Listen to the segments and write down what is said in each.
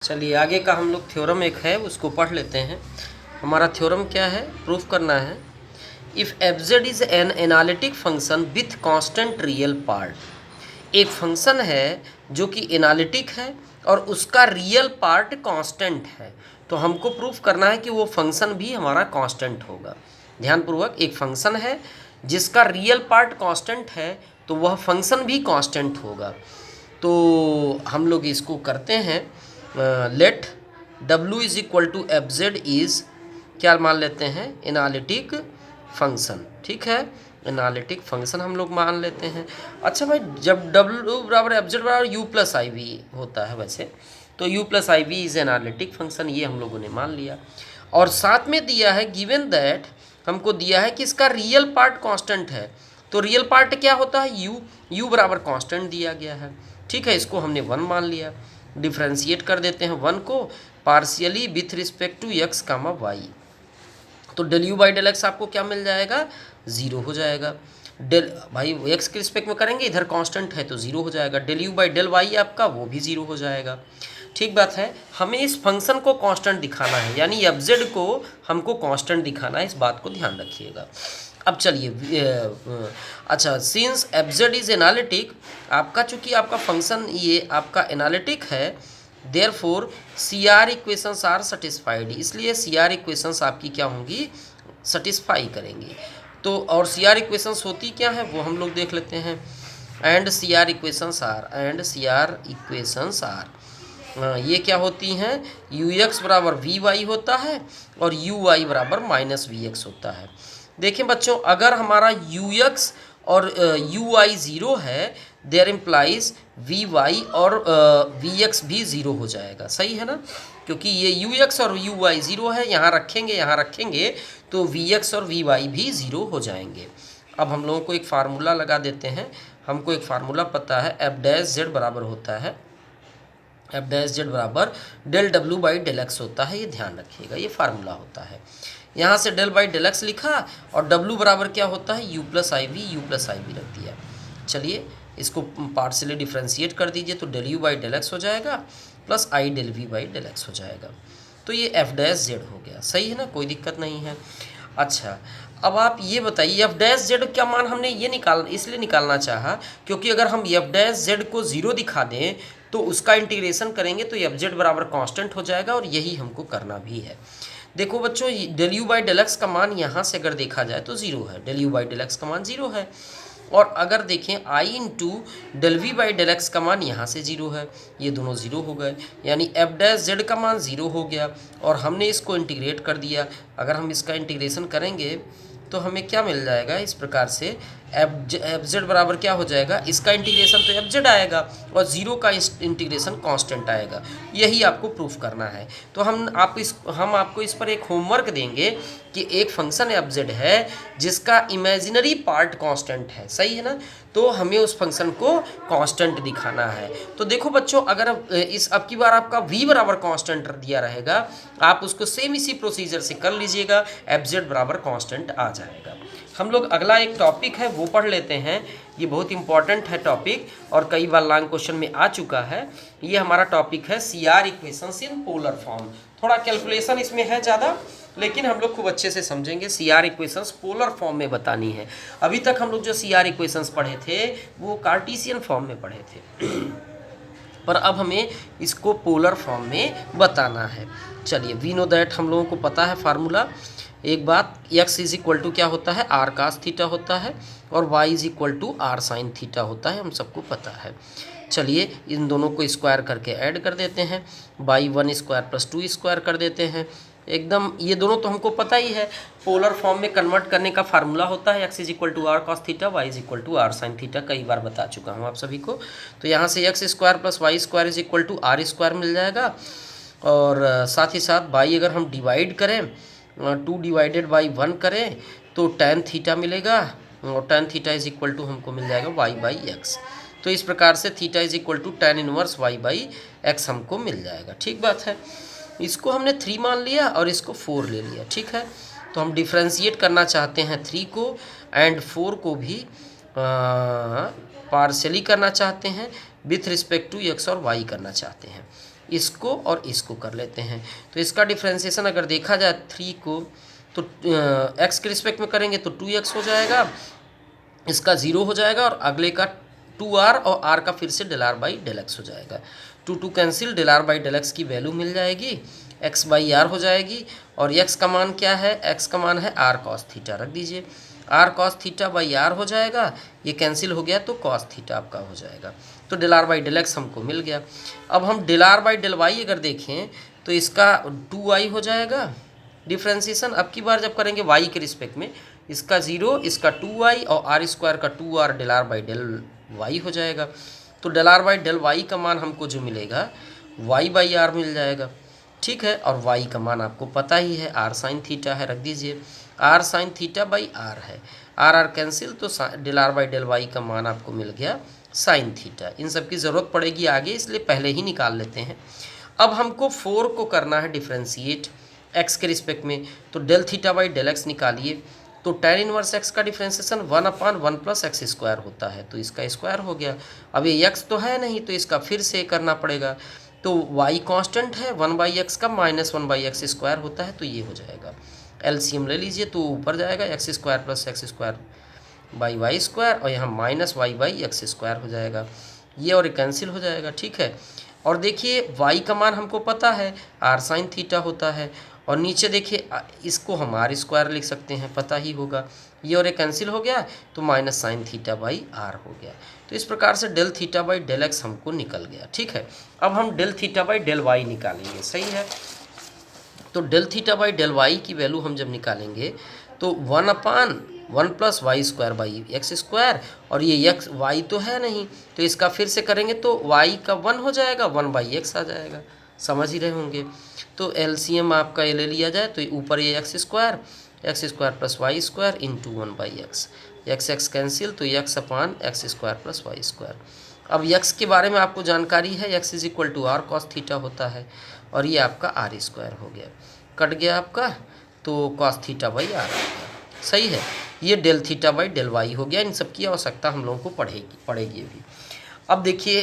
चलिए आगे का हम लोग थ्योरम एक है उसको पढ़ लेते हैं। हमारा थ्योरम क्या है, प्रूफ करना है। If f z is an analytic function with constant real part. एक फंक्शन है जो कि एनालिटिक है और उसका रियल पार्ट कांस्टेंट है, तो हमको प्रूफ करना है कि वो फंक्शन भी हमारा कांस्टेंट होगा। ध्यानपूर्वक, एक फंक्शन है जिसका रियल पार्ट कांस्टेंट है तो वह फंक्शन भी कांस्टेंट होगा। तो हम लोग इसको करते हैं, let W is equal to f z is क्या मान लेते हैं, एनालिटिक फंक्शन। ठीक है, एनालिटिक फंक्शन हम लोग मान लेते हैं। अच्छा भाई, जब W बराबर एफ जेड बराबर यू प्लस आई वी होता है वैसे, तो u plus i v is analytic function, ये हम लोगों ने मान लिया। और साथ में दिया है गिवन दैट, हमको दिया है कि इसका रियल पार्ट कांस्टेंट है। तो रियल पार्ट क्या होता है, यू बराबर कांस्टेंट दिया गया है। ठीक है, इसको हमने 1 मान लिया। डिफ्रेंशिएट कर देते हैं 1 को partially with respect to X comma Y. तो del you by del X आपको क्या मिल जाएगा, 0 हो जाएगा। डेल भाई एक्स के रिस्पेक्ट में करेंगे, इधर कांस्टेंट है तो 0 हो जाएगा। Del you by del y आपका वो भी 0 हो जाएगा। ठीक बात है, हमें इस फंक्शन को कांस्टेंट दिखाना है, यानी एफ जेड को हमको कांस्टेंट दिखाना है, इस बात को ध्यान रखिएगा। अब चलिए, अच्छा, since f z is analytic, आपका चूंकि आपका फंक्शन ये आपका एनालिटिक है, therefore C R equations are satisfied, इसलिए सी आर इक्वेशंस आपकी क्या होंगी, सेटिस्फाई करेंगी। तो और सी आर इक्वेशंस होती क्या है वो हम लोग देख लेते हैं। And C R equations are, ये क्या होती हैं, यू एक्स बराबर वी वाई होता है और यू वाई बराबर माइनस वी एक्स होता है। देखें बच्चों, अगर हमारा यू एक्स और यू वाई ज़ीरो है, देयर इम्प्लाइज वी वाई और वी एक्स भी ज़ीरो हो जाएगा। सही है ना, क्योंकि ये यू एक्स और यू वाई ज़ीरो है, यहाँ रखेंगे तो वी एक्स और वी वाई भी ज़ीरो हो जाएंगे। अब हम लोगों को एक फार्मूला लगा देते हैं। हमको एक फार्मूला पता है, एफ डैश जेड बराबर होता है, एफ डैश जेड बराबर डेल डब्ल्यू बाई डेल एक्स होता है, ये ध्यान रखिएगा, ये फार्मूला होता है। यहाँ से डेल बाई डेल एक्स लिखा और डब्ल्यू बराबर क्या होता है, यू प्लस आई वी रख दिया। चलिए इसको पार्शियली डिफ्रेंशिएट कर दीजिए, तो del you by del x हो जाएगा plus i del we by del x हो जाएगा। तो ये एफ डैश जेड हो गया। सही है ना, कोई दिक्कत नहीं है। अच्छा, अब आप ये बताइए एफ डैश जेड क्या मान हमने ये इसलिए निकालना चाहा क्योंकि अगर हम एफ डैश जेड को 0 दिखा दें तो उसका इंटीग्रेशन करेंगे तो एफ जेड बराबर कांस्टेंट हो जाएगा, और यही हमको करना भी है। देखो बच्चों, del you by del x का मान यहाँ से अगर देखा जाए तो 0 है, del you by del x का मान 0 है। और अगर देखें आई into del we by del x का मान यहाँ से 0 है, ये दोनों 0 हो गए, यानी एफ डैश जेड का मान 0 हो गया। और हमने इसको इंटीग्रेट कर दिया, अगर हम इसका इंटीग्रेशन करेंगे तो हमें क्या मिल जाएगा, इस प्रकार से एफ जेड बराबर क्या हो जाएगा, इसका इंटीग्रेशन तो एफ जेड आएगा और 0 का इंटीग्रेशन कांस्टेंट आएगा। यही आपको प्रूफ करना है। तो हम आपको इस पर एक होमवर्क देंगे कि एक फंक्शन एफ जेड है जिसका इमेजिनरी पार्ट कांस्टेंट है। सही है ना, तो हमें उस फंक्शन को कांस्टेंट दिखाना है। तो देखो बच्चों, अगर इस अब की बार आपका v बराबर कांस्टेंट दिया रहेगा, आप उसको सेम इसी प्रोसीजर से कर लीजिएगा, एफ जेड बराबर कांस्टेंट आ जाएगा। हम लोग अगला एक टॉपिक है वो पढ़ लेते हैं, ये बहुत इंपॉर्टेंट है टॉपिक और कई बार लॉन्ग क्वेश्चन में आ चुका है। ये हमारा टॉपिक है C R equations in polar form. थोड़ा कैलकुलेशन इसमें है ज़्यादा, लेकिन हम लोग खूब अच्छे से समझेंगे। C R equations polar form में बतानी है। अभी तक हम लोग जो सी आर इक्वेशंस पढ़े थे वो कार्टेशियन फॉर्म में पढ़े थे पर अब हमें इसको पोलर फॉर्म में बताना है। चलिए, वी नो दैट, हम लोगों को पता है फार्मूला। एक बात, x इज इक्वल टू क्या होता है, आर कास थीटा होता है, और y is equal to r sine theta होता है, हम सबको पता है। चलिए इन दोनों को स्क्वायर करके ऐड कर देते हैं, बाई 1 स्क्वायर प्लस 2 स्क्वायर कर देते हैं। एकदम ये दोनों तो हमको पता ही है, पोलर फॉर्म में कन्वर्ट करने का फार्मूला होता है x is equal to are cos theta, y is equal to r sine theta, कई बार बता चुका हूँ आप सभी को। तो यहाँ से X square plus Y square is equal to R square मिल जाएगा, और साथ ही साथ बाई अगर हम डिवाइड करें, 2 डिवाइडेड बाई 1 करें तो tan थीटा मिलेगा, और tan theta is equal to हमको मिल जाएगा y बाई एक्स। तो इस प्रकार से theta is equal to tan inverse y by x हमको मिल जाएगा। ठीक बात है, इसको हमने 3 मान लिया और इसको 4 ले लिया। ठीक है, तो हम डिफ्रेंशिएट करना चाहते हैं 3 को एंड 4 को भी पार्शियली करना चाहते हैं, विथ रिस्पेक्ट टू एक्स और वाई करना चाहते हैं। इसको और इसको कर लेते हैं। तो इसका डिफ्रेंसिएशन अगर देखा जाए 3 को, तो x के रिस्पेक्ट में करेंगे तो 2x हो जाएगा, इसका 0 हो जाएगा और अगले का 2r और r का फिर से del r by del x हो जाएगा। 2 cancel, del r by del x की वैल्यू मिल जाएगी, x बाई आर हो जाएगी। और x का मान क्या है, x का मान है r cos थीटा, रख दीजिए r cos theta by r हो जाएगा, ये कैंसिल हो गया तो cos थीटा आपका हो जाएगा। तो del r by del x हमको मिल गया। अब हम del r by del y अगर देखें तो इसका 2y हो जाएगा डिफ्रेंसिएशन। अब की बार जब करेंगे y के रिस्पेक्ट में, इसका 0, इसका 2y और r स्क्वायर का 2r del r by del y हो जाएगा। तो del r by del y का मान हमको जो मिलेगा y बाई आर मिल जाएगा, ठीक है। और y का मान आपको पता ही है, r साइन थीटा है, रख दीजिए r sine theta by r है, r कैंसिल, तो del r by del y का मान आपको मिल गया साइन थीटा। इन सब की ज़रूरत पड़ेगी आगे, इसलिए पहले ही निकाल लेते हैं। अब हमको 4 को करना है डिफ्रेंशिएट x के रिस्पेक्ट में, तो del theta by del x निकालिए। तो tan इनवर्स x का डिफ्रेंसिएशन 1/1 प्लस एक्स स्क्वायर होता है, तो इसका स्क्वायर हो गया। अब ये x तो है नहीं, तो इसका फिर से करना पड़ेगा। तो y कांस्टेंट है, 1/x का माइनस 1/x स्क्वायर होता है, तो ये हो जाएगा। एलसीएम ले लीजिए तो ऊपर जाएगा x square plus x square by y square, और यहाँ minus y by x square हो जाएगा, ये और कैंसिल हो जाएगा, ठीक है। और देखिए y का मान हमको पता है r साइन थीटा होता है, और नीचे देखिए इसको हम r स्क्वायर लिख सकते हैं, पता ही होगा, ये और ये कैंसिल हो गया तो minus sine theta by r हो गया। तो इस प्रकार से del theta by del x हमको निकल गया, ठीक है। अब हम del theta by del y निकालेंगे, सही है। तो del theta by del y की वैल्यू हम जब निकालेंगे तो 1/1 plus Y square by x square, और ये एक्स वाई तो है नहीं, तो इसका फिर से करेंगे तो वाई का 1 हो जाएगा, 1/x आ जाएगा, समझ ही रहे होंगे। तो एलसीएम आपका ये ले लिया जाए तो ऊपर ये X square plus Y square into 1/x, X cancel, तो X upon X square plus Y square. अब x के बारे में आपको जानकारी है, x is equal to are cos theta होता है, और ये आपका आर स्क्वायर हो गया, कट गया आपका, तो कॉस थीटा बाई आर हो गया, सही है। ये del theta by del y हो गया। इन सब की आवश्यकता हम लोगों को पड़ेगी भी। अब देखिए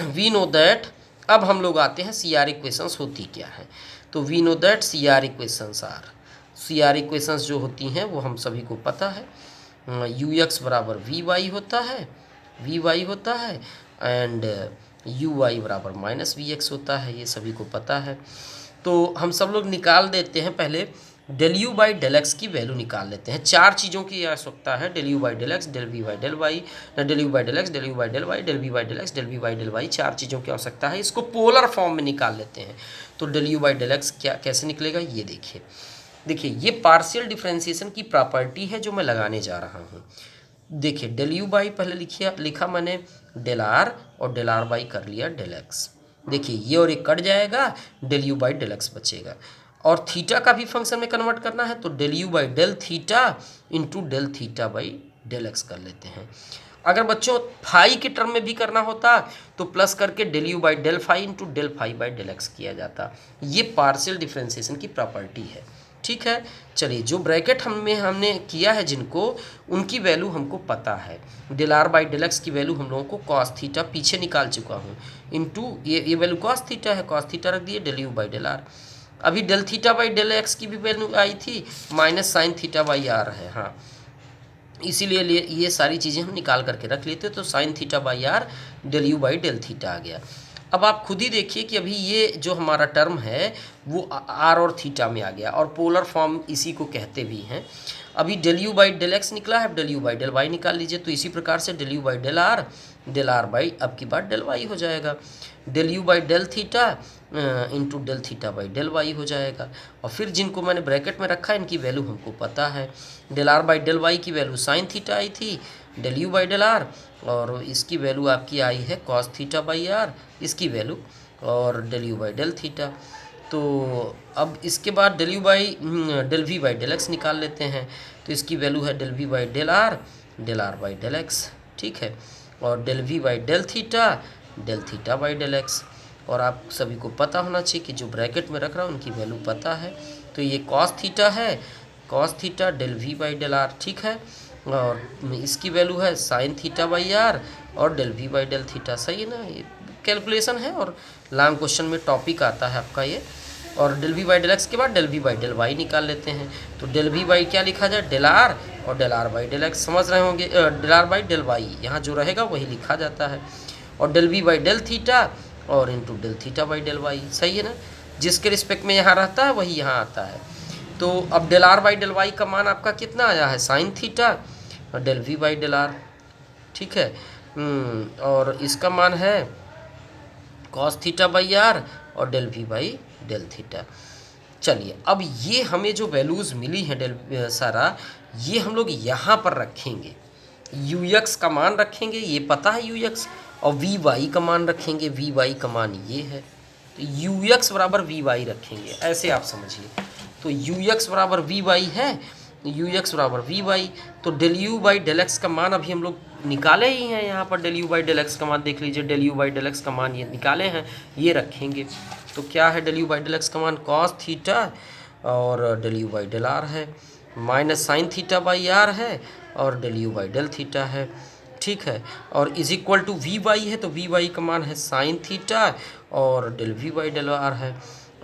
वी नो दैट, अब हम लोग आते हैं सी आर इक्वेशंस होती क्या है। तो we know that C R equations जो होती हैं वो हम सभी को पता है, यू एक्स बराबर वी वाई होता है एंड यू वाई बराबर माइनस वी एक्स होता है, ये सभी को पता है। तो हम सब लोग निकाल देते हैं, पहले del you by del x की वैल्यू निकाल लेते हैं। 4 चीज़ों की आवश्यकता है, del you by del x, del we by del y, del you by del x, del you by del y, del we by del x, del we by del y, 4 चीज़ों की आवश्यकता है। इसको पोलर फॉर्म में निकाल लेते हैं। तो del you by del x क्या कैसे निकलेगा, ये देखिए ये पार्शियल डिफ्रेंसिएशन की प्रॉपर्टी है जो मैं लगाने जा रहा हूँ। देखिए डेल यू बाई पहले लिखा मैंने डेल आर, और डेल आर बाई कर लिया डेल एक्स। देखिए ये और ये कट जाएगा, del you by del x बचेगा। और थीटा का भी फंक्शन में कन्वर्ट करना है, तो del you by del theta into del theta by del x कर लेते हैं। अगर बच्चों फाई के टर्म में भी करना होता तो प्लस करके del you by del phi into del phi by del x किया जाता। ये पार्शियल डिफ्रेंसिएशन की प्रॉपर्टी है, ठीक है। चलिए जो ब्रैकेट हमने किया है जिनको, उनकी वैल्यू हमको पता है। Del are by del x की वैल्यू हम लोगों को कॉस थीटा पीछे निकाल चुका हूँ, इंटू ये वैल्यू कॉस थीटा है, कॉस थीटा रख दिए, del you by del R. अभी del theta by del x की भी वैल्यू आई थी, minus sine theta by R है, हाँ, इसीलिए ये सारी चीज़ें हम निकाल करके रख लेते। तो sine theta by are, del you by del theta आ गया। अब आप खुद ही देखिए कि अभी ये जो हमारा टर्म है वो आर और थीटा में आ गया, और पोलर फॉर्म इसी को कहते भी हैं। अभी del you by del x निकला है, del you by del y निकाल लीजिए। तो इसी प्रकार से del you by del are by अब की बार डेल वाई हो जाएगा, del you by del theta into del theta by del y हो जाएगा। और फिर जिनको मैंने ब्रैकेट में रखा है इनकी वैल्यू हमको पता है। Del are by del y की वैल्यू साइन थीटा आई थी, del you by del are, और इसकी वैल्यू आपकी आई है कॉस थीटा बाई आर, इसकी वैल्यू, और del you by del theta. तो अब इसके बाद del you by del we by del x निकाल लेते हैं। तो इसकी वैल्यू है del we by del are by del x, ठीक है। और del we by del theta by del x. और आप सभी को पता होना चाहिए कि जो ब्रैकेट में रख रहा हूँ उनकी वैल्यू पता है। तो ये कॉस थीटा है, cos theta del we by del r, ठीक है। और इसकी वैल्यू है साइन थीटा बाई आर और del we by del theta, सही है ना। ये कैलकुलेशन है और लॉन्ग क्वेश्चन में टॉपिक आता है आपका ये। और del we by del x के बाद del we by del y निकाल लेते हैं। तो डेल वी बाई क्या लिखा जाए, डेल आर, और del are by del X समझ रहे होंगे, del are by del Y यहाँ जो रहेगा वही लिखा जाता है। और del we by del theta और into del theta by del Y, सही है ना, जिसके रिस्पेक्ट में यहाँ रहता है वही यहाँ आता है। तो अब del are by del y का मान आपका कितना आया है, साइन थीटा, और del we by del r, ठीक है। और इसका मान है कॉस थीटा बाई आर और del we by del theta. चलिए अब ये हमें जो वैल्यूज़ मिली हैं डेल सारा, ये हम लोग यहाँ पर रखेंगे, यू एक्स का मान रखेंगे, ये पता है यू एक्स, और वी वाई का मान रखेंगे, वी वाई का मान ये है, तो यू एक्स बराबर वी वाई रखेंगे, ऐसे आप समझिए। तो यू एक्स बराबर वी वाई है, यू एक्स बराबर वी वाई, तो del you by del x का मान अभी हम लोग निकाले ही हैं, यहाँ पर del you by del x का मान देख लीजिए, del you by del x का मान ये निकाले हैं, ये रखेंगे। तो क्या है del you by del x का मान, कॉस थीटा, और del you by del are है, minus sine theta by R है, और del you by del theta है, ठीक है। और is equal to V Y है, तो वी वाई का मान है साइन थीटा और del we by del are है,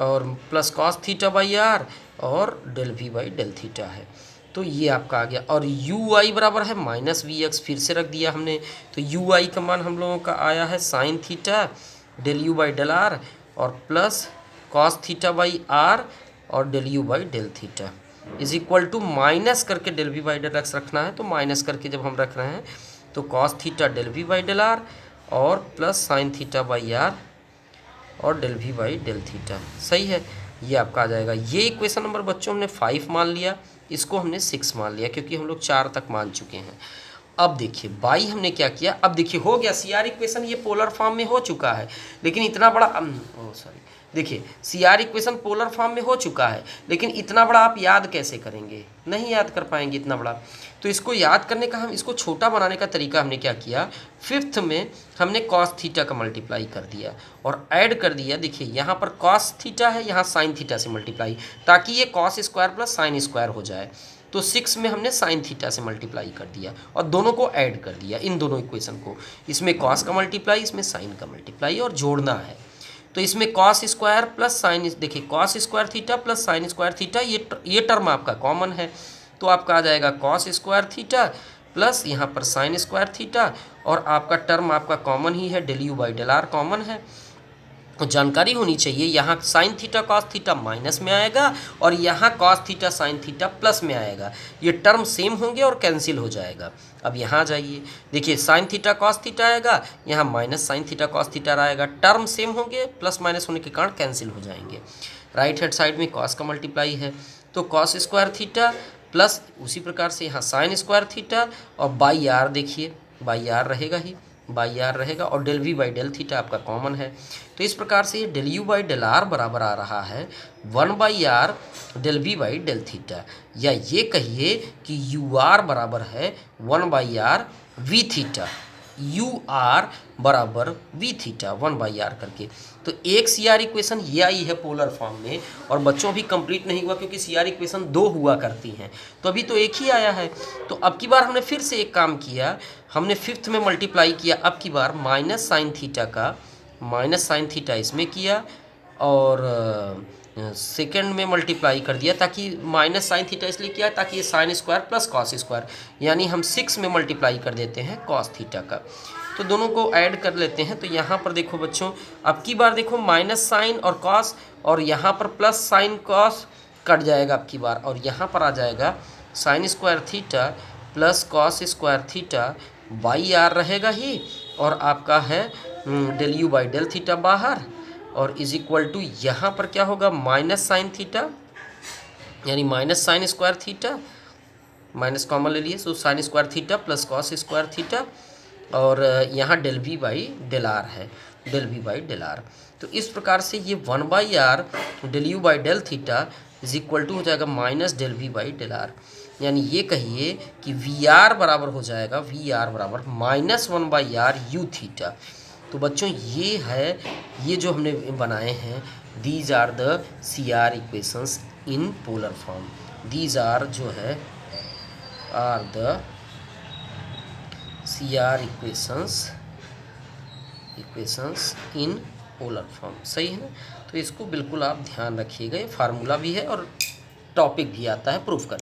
और plus cos theta by are और del we by del theta है। तो ये आपका आ गया। और यू आई बराबर है माइनस वी एक्स, फिर से रख दिया हमने, तो यू आई का मान हम लोगों का आया है sine theta del you by del are और plus cos theta by are और del you by del theta is equal to minus करके del we by del x रखना है। तो माइनस करके जब हम रख रहे हैं तो cos theta del we by del are और plus sine theta by are और del we by del theta, सही है। ये आपका आ जाएगा। ये इक्वेशन नंबर बच्चों हमने 5 मान लिया, इसको हमने 6 मान लिया क्योंकि हम लोग 4 तक मान चुके हैं। अब देखिए बाई हमने क्या किया, अब देखिए हो गया सी आर इक्वेशन, ये पोलर फॉर्म में हो चुका है, लेकिन इतना बड़ा सॉरी देखिए C R equation polar form में हो चुका है, लेकिन इतना बड़ा आप याद कैसे करेंगे, नहीं याद कर पाएंगे इतना बड़ा। तो इसको याद करने का, हम इसको छोटा बनाने का तरीका हमने क्या किया, 5th में हमने कॉस थीटा का मल्टीप्लाई कर दिया और ऐड कर दिया। देखिए यहाँ पर कॉस थीटा है, यहाँ साइन थीटा से मल्टीप्लाई, ताकि ये cos square plus sine square हो जाए। तो 6 में हमने साइन थीटा से मल्टीप्लाई कर दिया और दोनों को ऐड कर दिया, इन दोनों इक्वेशन को, इसमें कॉस का मल्टीप्लाई, इसमें साइन का मल्टीप्लाई, और जोड़ना है। तो इसमें कॉस स्क्वायर प्लस साइन, देखिए cos square theta plus sign square theta, ये टर्म आपका कॉमन है, तो आपका आ जाएगा कॉस स्क्वायर थीटा प्लस यहाँ पर साइन स्क्वायर थीटा, और आपका टर्म आपका कॉमन ही है, del you by del r common है। तो जानकारी होनी चाहिए, यहाँ sine theta cos theta minus में आएगा और यहाँ cos theta sine theta plus में आएगा, ये टर्म सेम होंगे और कैंसिल हो जाएगा। अब यहाँ जाइए, देखिए साइन थीटा कॉस थीटा आएगा, यहाँ minus sine theta cos theta आएगा, टर्म सेम होंगे, प्लस माइनस होने के कारण कैंसिल हो जाएंगे। राइट हैंड साइड में कॉस का मल्टीप्लाई है, तो कॉस स्क्वायर थीटा प्लस उसी प्रकार से यहाँ साइन स्क्वायर थीटा और बाई आर, देखिए बाई आर रहेगा ही, बाई आर रहेगा, और del we by del theta आपका कॉमन है। तो इस प्रकार से ये del you by del r बराबर आ रहा है 1 by are del we by del theta, या ये कहिए कि यू आर बराबर है 1 by r v theta, u r बराबर वी थीटा 1 बाई आर करके। तो एक सी आर इक्वेशन ये आई है पोलर फॉर्म में, और बच्चों अभी कंप्लीट नहीं हुआ क्योंकि सी आर इक्वेशन 2 हुआ करती हैं, तो अभी तो एक ही आया है। तो अब की बार हमने फिर से एक काम किया, हमने 5th में मल्टीप्लाई किया, अब की बार माइनस साइन थीटा का माइनस साइन थीटा इसमें किया और सेकेंड में मल्टीप्लाई कर दिया, ताकि माइनस साइन थीटा इसलिए किया ताकि ये sine square plus cos square, यानी हम 6 में मल्टीप्लाई कर देते हैं कॉस थीटा का। तो दोनों को ऐड कर लेते हैं। तो यहाँ पर देखो बच्चों, अब की बार देखो माइनस साइन और कॉस, और यहाँ पर प्लस साइन कॉस कट जाएगा अब की बार, और यहाँ पर आ जाएगा sine square theta plus cos square theta by r रहेगा ही, और आपका है del you by del theta बाहर, और इज इक्वल टू यहाँ पर क्या होगा माइनस साइन थीटा, यानी minus sine square theta, minus common ले लिए, so sine square theta plus cos square theta, और यहाँ del we by del are है, del we by del r. तो इस प्रकार से ये 1 by are del you by del theta is equal to हो जाएगा minus del we by del r, यानी ये कहिए कि वी आर बराबर हो जाएगा, वी आर बराबर minus 1 by r u theta. तो बच्चों ये है, ये जो हमने बनाए हैं, these are the C R equations in polar form, these are जो है are the C R equations equations in polar form. सही है ना। तो इसको बिल्कुल आप ध्यान रखिएगा, ये फार्मूला भी है और टॉपिक भी आता है प्रूफ करने।